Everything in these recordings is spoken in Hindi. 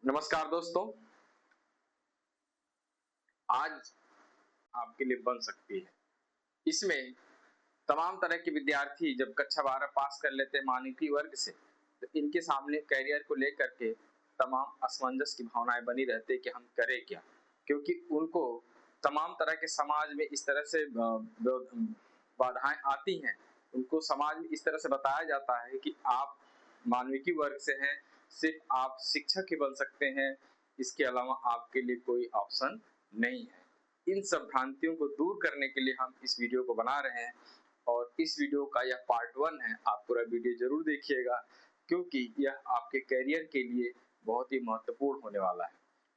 नमस्कार दोस्तों, आज आपके लिए बन सकती है। इसमें तमाम तरह के विद्यार्थी जब कक्षा 12 पास कर लेते हैं मानविकी वर्ग से, तो इनके सामने करियर को लेकर के तमाम असमंजस की भावनाएं बनी रहती है कि हम करें क्या, क्योंकि उनको तमाम तरह के समाज में इस तरह से बाधाएं आती हैं। उनको समाज में इस तरह से बताया जाता है कि आप मानविकी वर्ग से हैं, सिर्फ आप शिक्षक ही बन सकते हैं, इसके अलावा आपके लिए कोई ऑप्शन नहीं है। इन सब भ्रांतियों को दूर करने के लिए हम इस वीडियो को बना रहे हैं और इस वीडियो का यह पार्ट 1 है। आप पूरा वीडियो जरूर देखिएगा क्योंकि यह आपके करियर के लिए बहुत ही महत्वपूर्ण होने वाला है।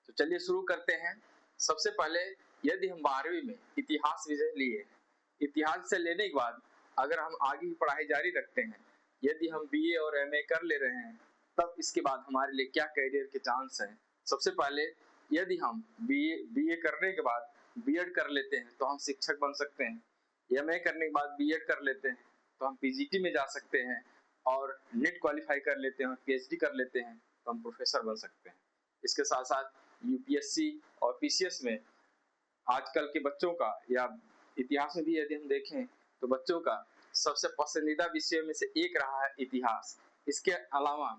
तो चलिए शुरू करते हैं। सबसे पहले यदि हम 12वीं में इतिहास विषय लिए, इतिहास से लेने के बाद अगर हम आगे की पढ़ाई जारी रखते हैं, यदि हम बीए और एमए कर ले रहे हैं, तब इसके बाद हमारे लिए क्या करियर के चांस हैं। सबसे पहले यदि हम बीए करने के बाद बीएड कर लेते हैं तो हम शिक्षक बन सकते हैं। एमए करने के बाद बीएड कर लेते हैं तो हम पीजीटी में जा सकते हैं और नेट क्वालिफाई कर लेते हैं, पीएचडी कर लेते हैं तो हम प्रोफेसर बन सकते हैं। इसके साथ साथ यूपीएससी और पीसीएस में आजकल के बच्चों का, या इतिहास में भी यदि हम देखें तो बच्चों का सबसे पसंदीदा विषय में से एक रहा है इतिहास। इसके अलावा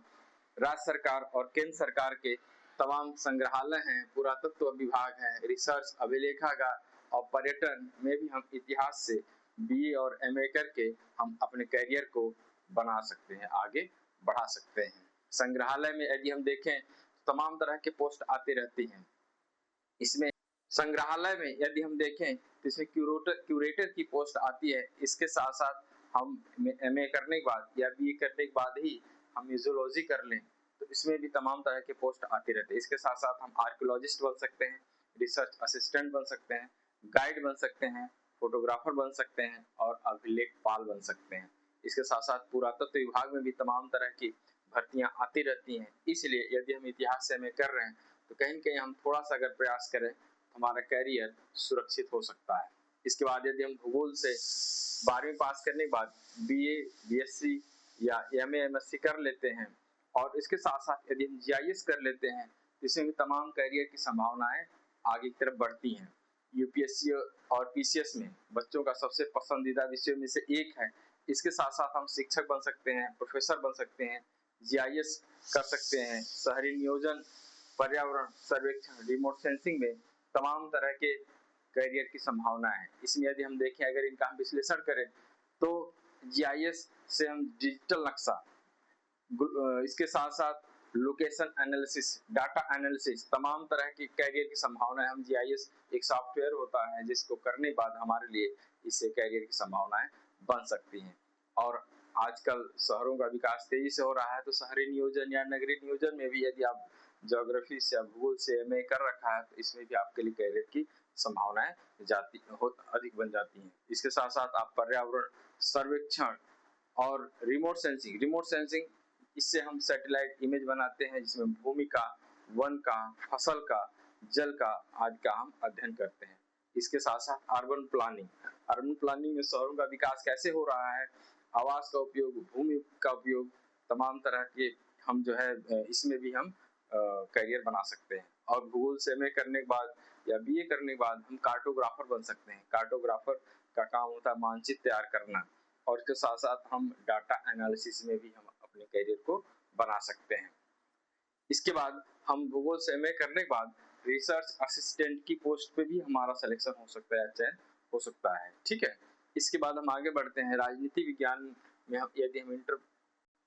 राज्य सरकार और केंद्र सरकार के तमाम संग्रहालय हैं, पुरातत्व विभाग है, रिसर्च, अभिलेखागार और पर्यटन में भी हम इतिहास से बीए और एमए करके हम अपने करियर को बना सकते हैं, आगे बढ़ा सकते हैं। संग्रहालय में यदि हम देखें तो तमाम तरह के पोस्ट आती रहती हैं। इसमें संग्रहालय में यदि हम देखें तो इसमें क्यूरेटर की पोस्ट आती है। इसके साथ साथ हम एमए करने के बाद या बीए करने के बाद ही हम म्यूजियोलॉजी कर लें तो इसमें भी तमाम तरह के पोस्ट आते रहते हैं। इसके साथ साथ हम आर्कियोलॉजिस्ट बन सकते हैं, रिसर्च असिस्टेंट बन सकते हैं, गाइड बन सकते हैं, फोटोग्राफर बन सकते हैं और अभिलेखपाल बन सकते हैं। इसके साथ साथ पुरातत्व विभाग में भी तमाम तरह की भर्तियां आती रहती हैं। इसलिए यदि हम इतिहास से एमए कर रहे हैं तो कहीं न कहीं हम थोड़ा सा अगर प्रयास करें तो हमारा करियर सुरक्षित हो सकता है। इसके बाद यदि हम भूगोल से 12वीं पास करने के बाद बीए, बीएससी या एमए, एमएससी कर लेते हैं और इसके साथ साथ यदि हम जीआईएस कर लेते हैं तो इसमें भी तमाम करियर की संभावनाएं आगे की तरफ बढ़ती हैं। यूपीएससी और पीसीएस में बच्चों का सबसे पसंदीदा विषय में से एक है। इसके साथ साथ हम शिक्षक बन सकते हैं, प्रोफेसर बन सकते हैं, जीआईएस कर सकते हैं, शहरी नियोजन, पर्यावरण सर्वेक्षण, रिमोट सेंसिंग में तमाम तरह के करियर की संभावना है। इसमें यदि हम देखें, अगर इनका हम विश्लेषण करें तो जीआईएस से हम डिजिटल नक्शा, इसके साथ साथ लोकेशन एनालिसिस, डाटा एनालिसिस, तमाम तरह की करियर की संभावना है। हम जीआईएस एक सॉफ्टवेयर होता है जिसको करने के बाद हमारे लिए इससे करियर की संभावनाएं बन सकती हैं। और आजकल शहरों का विकास तेजी से हो रहा है तो शहरी नियोजन या नगरीय नियोजन में भी यदि आप ज्योग्राफी से या भूगोल से एमए कर रखा है तो इसमें भी आपके लिए करियर की संभावनाएं अधिक बन जाती हैं। इसके साथ साथ आप पर्यावरण सर्वेक्षण और रिमोट सेंसिंग, इससे हम सैटेलाइट इमेज बनाते हैं जिसमें भूमि का, वन का, फसल का, जल का आदि का हम अध्ययन करते हैं। इसके साथ साथ अर्बन प्लानिंग में शहरों का विकास कैसे हो रहा है, आवास का उपयोग, भूमि का उपयोग, तमाम तरह के हम जो है इसमें भी हम करियर बना सकते हैं। और भूगोल से एमए करने के बाद या बीए करने के बाद हम कार्टोग्राफर बन सकते हैं। कार्टोग्राफर का काम होता है मानचित्र तैयार करना और इसके साथ साथ हम डाटा एनालिसिस में भी हम अपने करियर को बना सकते हैं। इसके बाद हम भूगोल से एमए करने के बाद रिसर्च असिस्टेंट की पोस्ट पे भी हमारा सिलेक्शन हो सकता है, चयन हो सकता है। ठीक है, इसके बाद हम आगे बढ़ते हैं। राजनीति विज्ञान में हम यदि हम इंटर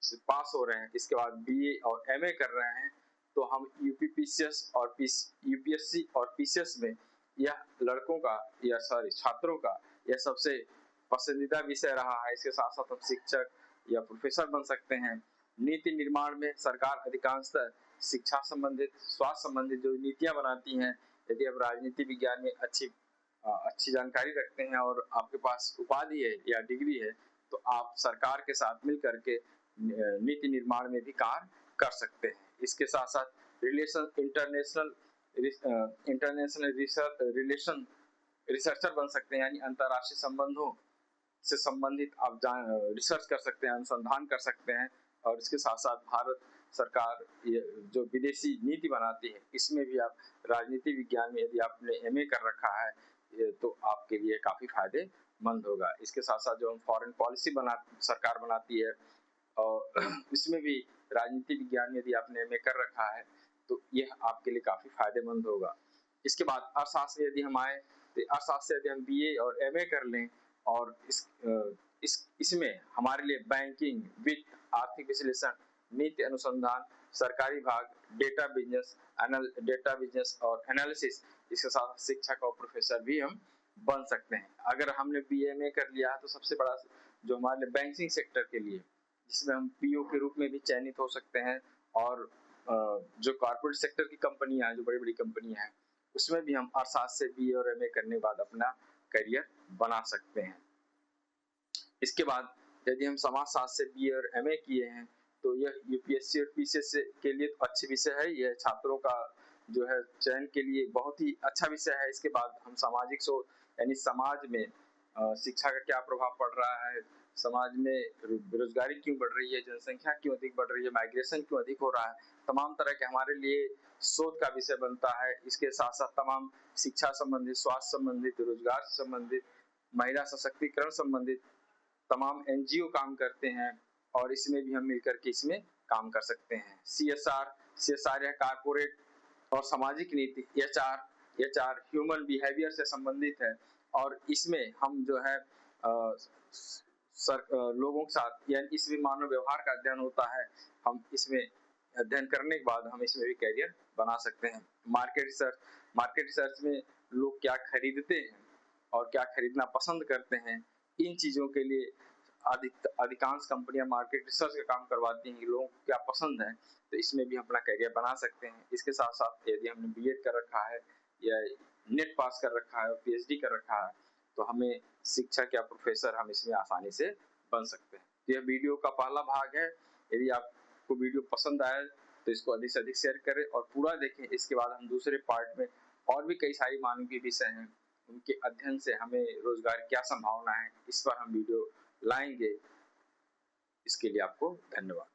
से पास हो रहे हैं, इसके बाद बीए और एमए कर रहे हैं तो हम यूपीपीसीएस और यूपीएससी और पीसीएस में यह लड़कों का या छात्रों का यह सबसे पसंदीदा विषय रहा है। इसके साथ साथ हम शिक्षक या प्रोफेसर बन सकते हैं। नीति निर्माण में सरकार अधिकांशतः शिक्षा संबंधित, स्वास्थ्य संबंधित जो नीतियां बनाती हैं, यदि आप राजनीति विज्ञान में अच्छी जानकारी रखते हैं और आपके पास उपाधि है या डिग्री है तो आप सरकार के साथ मिल करके नीति निर्माण में भी कार्य कर सकते हैं। इसके साथ साथ इंटरनेशनल रिसर्चर बन सकते हैं, यानी अंतर्राष्ट्रीय संबंधों से संबंधित आप रिसर्च कर सकते हैं, अनुसंधान कर सकते हैं। और इसके साथ साथ भारत सरकार ये जो विदेशी नीति बनाती है, इसमें भी आप राजनीति विज्ञान में यदि आपने एमए कर रखा है तो आपके लिए काफ़ी फायदेमंद होगा। इसके साथ-साथ जो हम फॉरेन पॉलिसी सरकार बनाती है और इसमें भी राजनीति विज्ञान में यदि आपने एमए कर रखा है तो यह आपके लिए काफ़ी फायदेमंद होगा। इसके बाद अर्थशास्त्र यदि हम आए तो अर्थशास्त्र से यदि हम बीए और एमए कर लें और इसमें हमारे लिए बैंकिंग, वित्त, आर्थिक विश्लेषण, नीति अनुसंधान, सरकारी भाग, डेटा बिजनेस और एनालिसिस, इसके साथ शिक्षक और प्रोफेसर भी हम बन सकते हैं। अगर हमने बीएमए कर लिया है तो सबसे बड़ा जो हमारे लिए बैंकिंग सेक्टर के लिए, जिसमें हम पीओ के रूप में भी चयनित हो सकते हैं और जो कॉर्पोरेट सेक्टर की कंपनियां हैं, जो बड़ी बड़ी कंपनियां हैं, उसमें भी हम अर्थशास्त्र से बीए और एमए करने के बाद अपना करियर बना सकते हैं। इसके बाद यदि हम समाजशास्त्र से बीए और एमए किए हैं तो यह यूपीएससी और पीसीएस के लिए तो अच्छे विषय है। यह छात्रों का जो है चयन के लिए बहुत ही अच्छा विषय है। इसके बाद हम सामाजिक सोच यानी समाज में शिक्षा का क्या प्रभाव पड़ रहा है, समाज में बेरोजगारी क्यों बढ़ रही है, जनसंख्या क्यों अधिक बढ़ रही है, माइग्रेशन क्यों अधिक हो रहा है, तमाम तरह के हमारे लिए शोध का विषय बनता है। इसके साथ साथ तमाम शिक्षा संबंधित, स्वास्थ्य संबंधित, रोजगार से संबंधित, महिला सशक्तिकरण संबंधित तमाम एनजीओ काम करते हैं और इसमें भी हम मिलकर के इसमें काम कर सकते हैं। सीएसआर या कारपोरेट और सामाजिक नीति, एचआर ह्यूमन बिहेवियर से संबंधित है और इसमें हम जो है लोगों के साथ यानी इसमें मानव व्यवहार का अध्ययन होता है। हम इसमें अध्ययन करने के बाद हम इसमें भी करियर बना सकते हैं। मार्केट रिसर्च में लोग क्या खरीदते हैं और क्या खरीदना पसंद करते हैं, इन चीजों के लिए अधिकांश कंपनियां मार्केट रिसर्च का काम करवाती हैं कि लोगों को क्या पसंद है, तो इसमें भी अपना करियर बना सकते हैं। इसके साथ साथ यदि हमने बीएड कर रखा है या नेट पास कर रखा है और पीएचडी कर रखा है तो हमें शिक्षक या प्रोफेसर हम इसमें आसानी से बन सकते हैं। तो यह वीडियो का पहला भाग है। यदि आपको वीडियो पसंद आए तो इसको अधिक से अधिक शेयर करें और पूरा देखें। इसके बाद हम दूसरे पार्ट में और भी कई सारी मानवीय विषय हैं, उनके अध्ययन से हमें रोजगार क्या संभावना है, इस पर हम वीडियो लाएंगे। इसके लिए आपको धन्यवाद।